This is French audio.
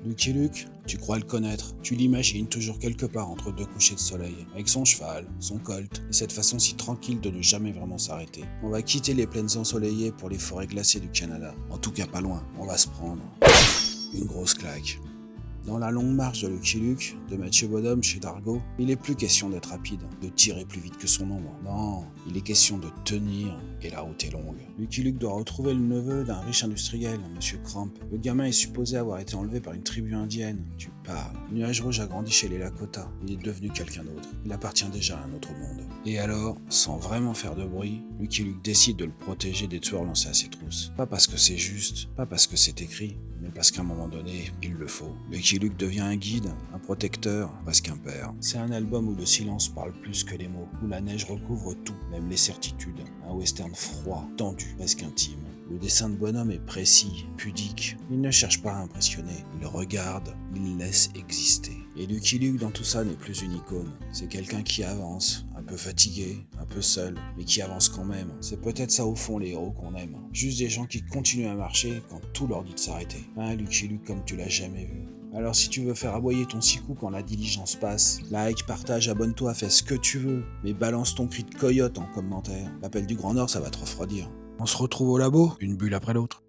Lucky Luke, tu crois le connaître. Tu l'imagines toujours quelque part entre deux couchers de soleil, avec son cheval, son colt, et cette façon si tranquille de ne jamais vraiment s'arrêter. On va quitter les plaines ensoleillées pour les forêts glacées du Canada. En tout cas pas loin, on va se prendre une grosse claque. Dans la longue marche de Lucky Luke, de Mathieu Bonhomme chez Dargo, il n'est plus question d'être rapide, de tirer plus vite que son ombre. Non, il est question de tenir, et la route est longue. Lucky Luke doit retrouver le neveu d'un riche industriel, Monsieur Cramp. Le gamin est supposé avoir été enlevé par une tribu indienne. Tu parles. Nuage Rouge a grandi chez les Lakota. Il est devenu quelqu'un d'autre. Il appartient déjà à un autre monde. Et alors, sans vraiment faire de bruit, Lucky Luke décide de le protéger des tueurs lancés à ses trousses. Pas parce que c'est juste, pas parce que c'est écrit, mais parce qu'à un moment donné, il le faut. Lucky Luke devient un guide, un protecteur, presque un père. C'est un album où le silence parle plus que les mots, où la neige recouvre tout, même les certitudes. Un western froid, tendu, presque intime. Le dessin de Bonhomme est précis, pudique. Il ne cherche pas à impressionner, il regarde, il laisse exister. Et Lucky Luke dans tout ça n'est plus une icône. C'est quelqu'un qui avance, un peu fatigué, un peu seul, mais qui avance quand même. C'est peut-être ça au fond les héros qu'on aime. Juste des gens qui continuent à marcher quand tout leur dit de s'arrêter. Un Lucky Luke comme tu l'as jamais vu. Alors si tu veux faire aboyer ton sicou quand la diligence passe, like, partage, abonne-toi, fais ce que tu veux, mais balance ton cri de coyote en commentaire. L'appel du Grand Nord, ça va te refroidir. On se retrouve au labo, une bulle après l'autre.